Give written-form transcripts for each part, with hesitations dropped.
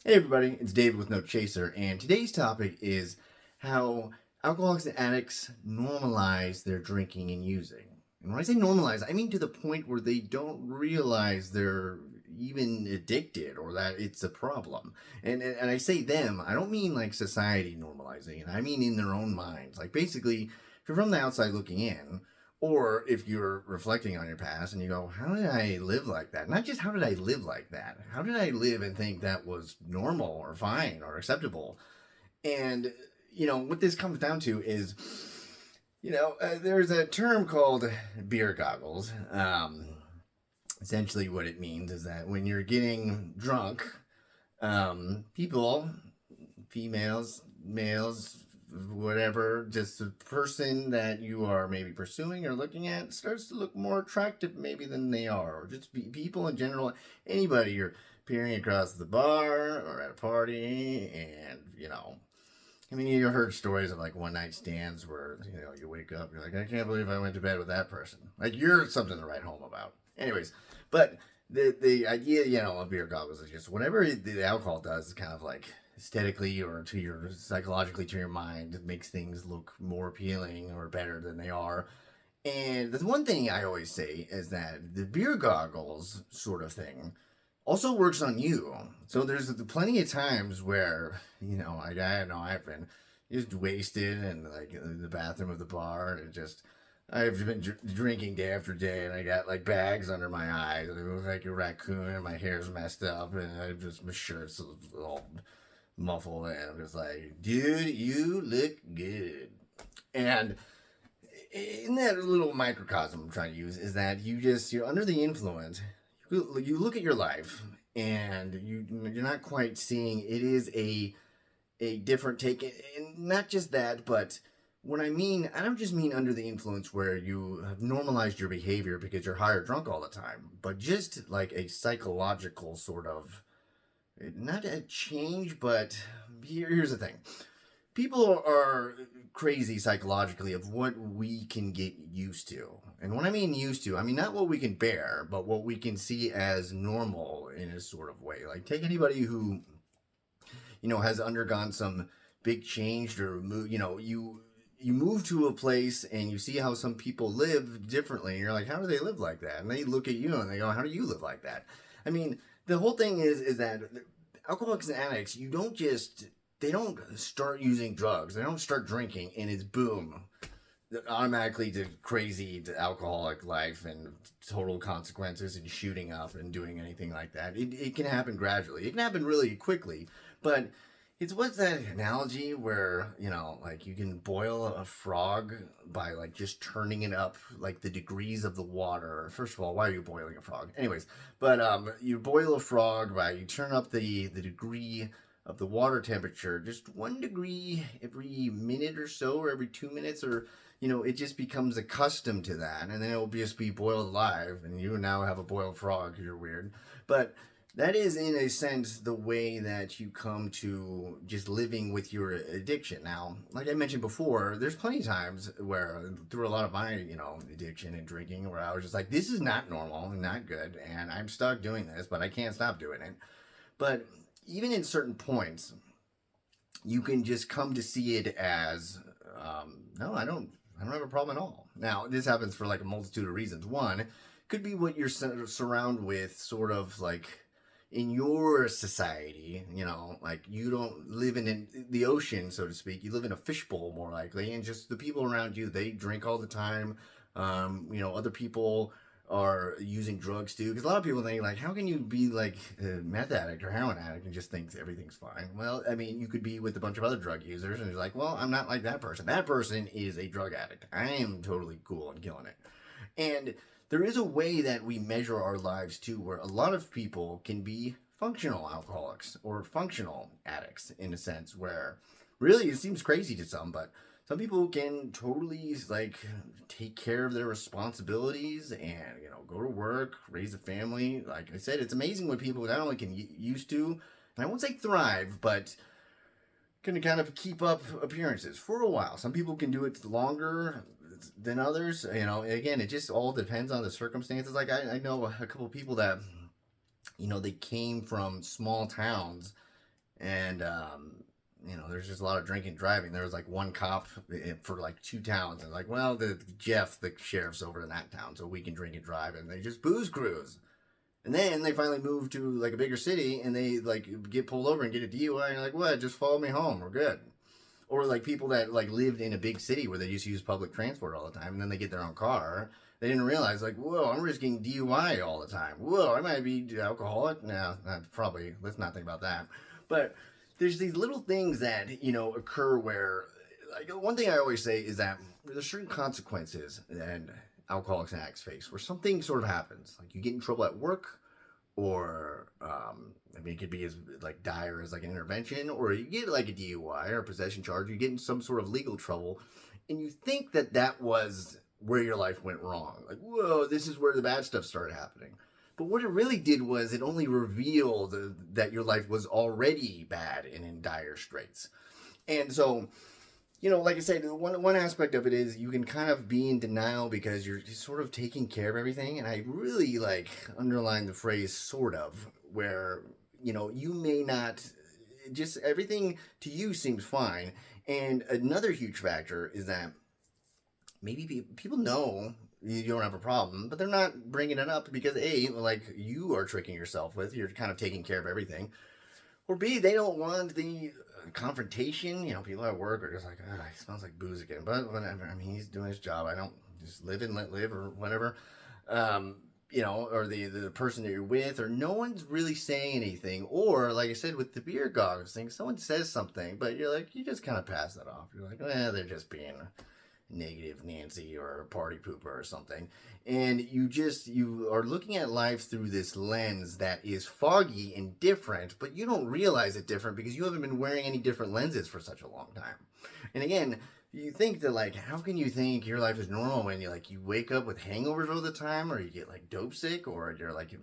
Hey everybody, it's David with No Chaser, and today's topic is how alcoholics and addicts normalize their drinking and using. And when I say normalize, I mean to the point where they don't realize they're even addicted or that it's a problem. And I say them, I don't mean like society normalizing it, I mean in their own minds. Like basically, if you're from the outside looking in, or if you're reflecting on your past and you go, how did I live like that? Not just how did I live like that? How did I live and think that was normal or fine or acceptable? And, what this comes down to is, there's a term called beer goggles. Essentially, what it means is that when you're getting drunk, people, females, males, whatever, just the person that you are maybe pursuing or looking at starts to look more attractive maybe than they are, or just people in general, anybody you're peering across the bar or at a party, and I mean, you heard stories of like one night stands where you wake up, you're like, I can't believe I went to bed with that person. Like you're something to write home about. Anyways, but the idea, of beer goggles is just whatever the alcohol does is kind of like aesthetically or to your psychologically to your mind, it makes things look more appealing or better than they are. And the one thing I always say is that the beer goggles sort of thing also works on you. So there's plenty of times where, like I know I've been just wasted and like in the bathroom of the bar and just I've been drinking day after day, and I got like bags under my eyes. I look like a raccoon, and my hair's messed up, and I just my shirt's all muffled, and I'm just like, dude, you look good. And in that little microcosm I'm trying to use is that you're under the influence. You look at your life, and you're not quite seeing it is a different take, and not just that, but what I don't just mean under the influence where you have normalized your behavior because you're high or drunk all the time, but just like a psychological sort of, not a change, but here's the thing. People are crazy psychologically of what we can get used to. And when I mean used to, I mean not what we can bear, but what we can see as normal in a sort of way. Like take anybody who, has undergone some big change or move, you move to a place and you see how some people live differently. And you're like, how do they live like that? And they look at you and they go, how do you live like that? I mean, the whole thing is that alcoholics and addicts, they don't start using drugs. They don't start drinking and it's boom, automatically to crazy to alcoholic life and total consequences and shooting up and doing anything like that. It can happen gradually. It can happen really quickly, but it's what's that analogy where, like you can boil a frog by like just turning it up like the degrees of the water. First of all, why are you boiling a frog? Anyways, but you boil a frog by you turn up the degree of the water temperature just 1 degree every minute or so, or every 2 minutes, or it just becomes accustomed to that, and then it'll just be boiled alive, and you now have a boiled frog because you're weird. But that is, in a sense, the way that you come to just living with your addiction. Now, like I mentioned before, there's plenty of times where, through a lot of my, addiction and drinking, where I was just like, this is not normal and not good, and I'm stuck doing this, but I can't stop doing it. But even in certain points, you can just come to see it as, no, I don't have a problem at all. Now, this happens for like a multitude of reasons. One, could be what you're surrounded with, sort of like in your society, like you don't live in the ocean, so to speak. You live in a fishbowl more likely, and just the people around you, they drink all the time. Other people are using drugs too. Because a lot of people think like, how can you be like a meth addict or heroin addict and just think everything's fine? Well, I mean, you could be with a bunch of other drug users and you're like, well, I'm not like that person. That person is a drug addict. I am totally cool and killing it. And there is a way that we measure our lives too, where a lot of people can be functional alcoholics or functional addicts in a sense where really it seems crazy to some, but some people can totally like take care of their responsibilities and go to work, raise a family. Like I said, it's amazing what people not only can used to, and I won't say thrive, but can kind of keep up appearances for a while. Some people can do it longer than others. Again, it just all depends on the circumstances. Like I know a couple of people that they came from small towns And there's just a lot of drinking and driving. There was like one cop for like two towns, and like, well, the Jeff, the sheriff's over in that town, so we can drink and drive, and they just booze cruise. And then they finally move to like a bigger city, and they like get pulled over and get a DUI, and you're like, what? Just follow me home, we're good. Or like people that like lived in a big city where they just use public transport all the time, and then they get their own car. They didn't realize, like, whoa, I'm risking DUI all the time. Whoa, I might be alcoholic. No, probably. Let's not think about that. But there's these little things that occur where, like, one thing I always say is that there's certain consequences that alcoholics and addicts face, where something sort of happens, like you get in trouble at work, or it could be as like dire as like an intervention, or you get like a DUI or a possession charge. You get in some sort of legal trouble, and you think that was where your life went wrong. Like, whoa, this is where the bad stuff started happening. But what it really did was it only revealed that your life was already bad and in dire straits. And so, like I said, one aspect of it is you can kind of be in denial because you're just sort of taking care of everything. And I really like underline the phrase "sort of," where you may not, just everything to you seems fine. And another huge factor is that maybe people know you don't have a problem, but they're not bringing it up because A, like you are tricking yourself with, you're kind of taking care of everything, or B, they don't want the confrontation. People at work are just like, oh, he smells like booze again, but whatever. I mean, he's doing his job. I don't just live and let live or whatever. Or the person that you're with, or no one's really saying anything. Or like I said with the beer goggles thing, someone says something, but you're like, you just kind of pass that off. You're like, they're just being negative Nancy or a party pooper or something. And you are looking at life through this lens that is foggy and different, but you don't realize it different because you haven't been wearing any different lenses for such a long time. And again, you think that, like, how can you think your life is normal when you wake up with hangovers all the time, or you get like dope sick, or you're like, you're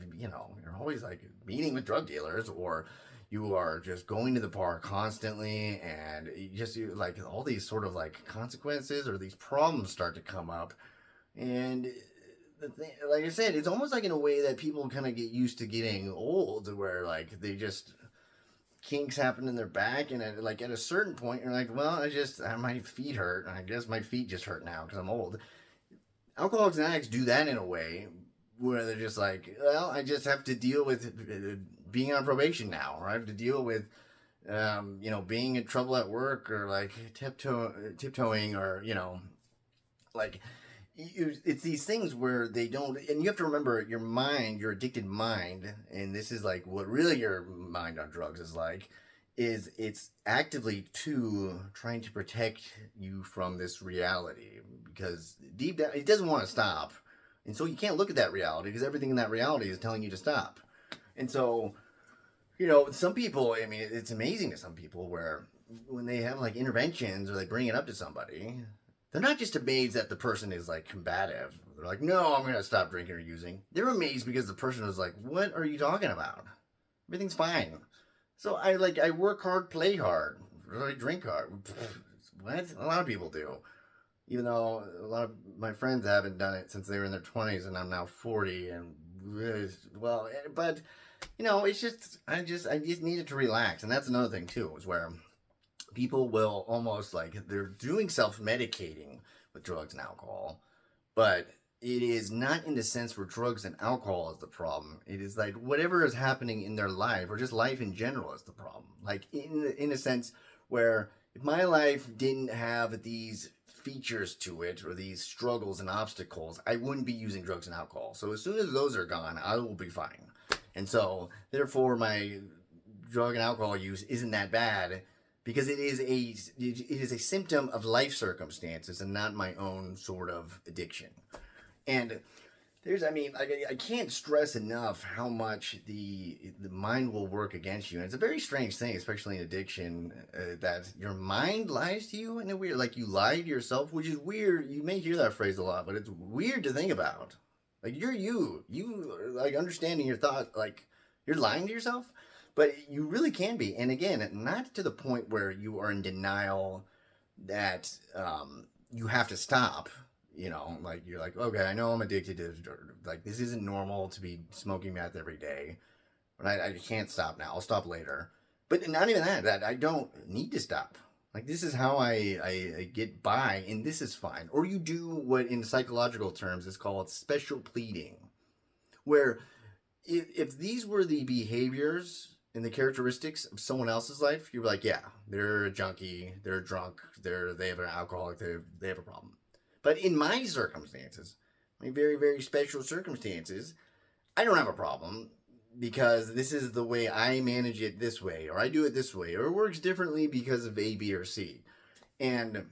always like meeting with drug dealers, or you are just going to the bar constantly, and you like all these sort of like consequences or these problems start to come up. And the thing, like I said, it's almost like in a way that people kind of get used to getting old, where like they just kinks happen in their back, and at a certain point you're like, well, my feet hurt, I guess my feet just hurt now because I'm old. Alcoholics and addicts do that in a way where they're just like, well, I just have to deal with being on probation now, or I have to deal with being in trouble at work, or like tiptoeing, or like it's these things where they don't. And you have to remember, your mind, your addicted mind, and this is like what really your mind on drugs is like, is it's actively trying to protect you from this reality, because deep down it doesn't want to stop. And so you can't look at that reality because everything in that reality is telling you to stop. And so, some people, I mean, it's amazing to some people where when they have like interventions or they bring it up to somebody, they're not just amazed that the person is like combative. They're like, no, I'm going to stop drinking or using. They're amazed because the person is like, what are you talking about? Everything's fine. So I work hard, play hard, I drink hard. What? A lot of people do. Even though a lot of my friends haven't done it since they were in their 20s, and I'm now 40, and well, but it's just I just needed to relax. And that's another thing too, is where people will almost like they're doing self-medicating with drugs and alcohol, but it is not in the sense where drugs and alcohol is the problem. It is like whatever is happening in their life, or just life in general, is the problem. Like in a sense where if my life didn't have these features to it, or these struggles and obstacles, I wouldn't be using drugs and alcohol. So as soon as those are gone, I will be fine. And so therefore my drug and alcohol use isn't that bad, because it is a symptom of life circumstances and not my own sort of addiction. And I can't stress enough how much the mind will work against you. And it's a very strange thing, especially in addiction, that your mind lies to you in a weird, like you lie to yourself, which is weird. You may hear that phrase a lot, but it's weird to think about. Like you like understanding your thought, like you're lying to yourself, but you really can be. And again, not to the point where you are in denial that you have to stop. Like you're like, okay, I know I'm addicted to, like, this isn't normal to be smoking meth every day, but I can't stop now. I'll stop later. But not even that I don't need to stop. Like, this is how I get by, and this is fine. Or you do what in psychological terms is called special pleading, where if these were the behaviors and the characteristics of someone else's life, you're like, yeah, they're a junkie, they're a drunk, they have an alcoholic, they have a problem. But in my circumstances, my very, very special circumstances, I don't have a problem because this is the way I manage it this way, or I do it this way, or it works differently because of A, B, or C. And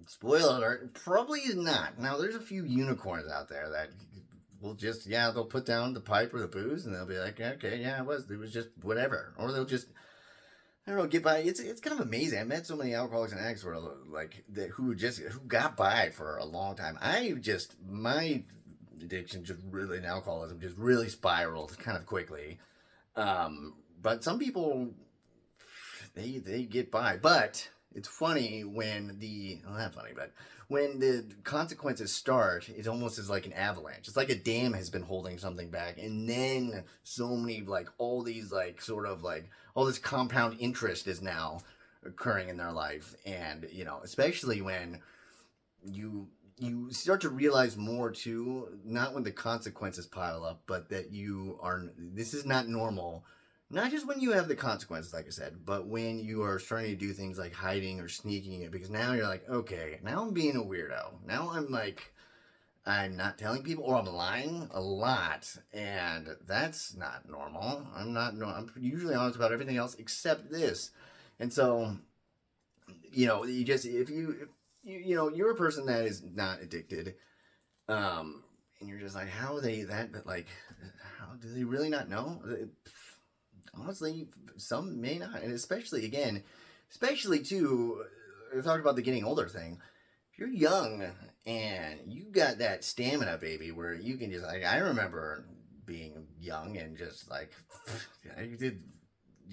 spoiler alert, probably is not. Now, there's a few unicorns out there that will just, they'll put down the pipe or the booze and they'll be like, okay, yeah, it was just whatever. Or they'll just, I don't know, get by. It's kind of amazing. I've met so many alcoholics and addicts who got by for a long time. My addiction just really, and alcoholism just really spiraled kind of quickly. But some people, they get by. But it's funny when when the consequences start, it almost is like an avalanche. It's like a dam has been holding something back, and then so many, all these, all this compound interest is now occurring in their life. And, especially when you start to realize more too, not when the consequences pile up, but that this is not normal. Not just when you have the consequences, like I said, but when you are starting to do things like hiding or sneaking it, because now you're like, okay, now I'm being a weirdo. Now I'm not telling people, or I'm lying a lot, and that's not normal. I'm usually honest about everything else except this. And so, you're a person that is not addicted, and you're just like, how are they that, but how do they really not know? Honestly, some may not, and especially too, I talked about the getting older thing. If you're young and you got that stamina, baby, where you can just, I remember being young and just I did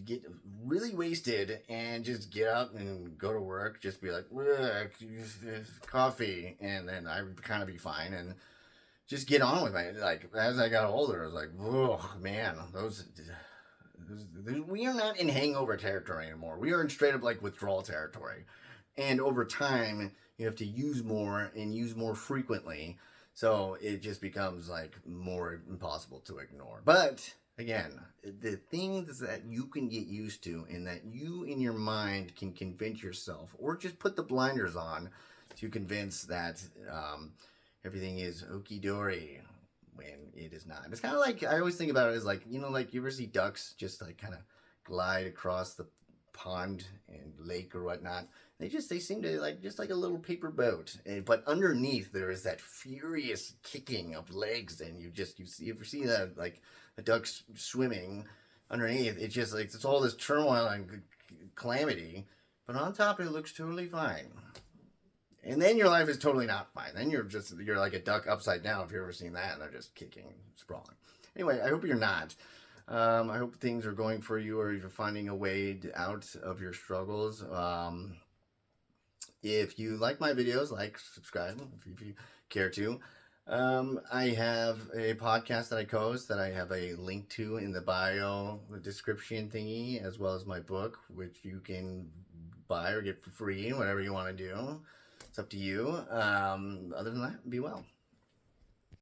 get really wasted and just get up and go to work, just be like, coffee, and then I would kind of be fine and just get on with my, as I got older, I was like, oh man, we are not in hangover territory anymore. We are in straight up withdrawal territory. And over time, you have to use more and use more frequently. So it just becomes more impossible to ignore. But again, the things that you can get used to and that you in your mind can convince yourself, or just put the blinders on to convince that everything is okie-dory, when it is not. It's kind of I always think about it as you ever see ducks just kind of glide across the pond and lake or whatnot. They seem to just like a little paper boat, but underneath there is that furious kicking of legs, and you ever see that a duck swimming underneath? It's just it's all this turmoil and calamity, but on top it looks totally fine. And then your life is totally not fine. Then you're like a duck upside down, if you've ever seen that, and they're just kicking, sprawling. Anyway, I hope you're not. I hope things are going for you, or you're finding a way out of your struggles. If you like my videos, subscribe if you care to. I have a podcast that I co-host that I have a link to in the bio, the description thingy, as well as my book, which you can buy or get for free, whatever you want to do. It's up to you. Other than that, be well.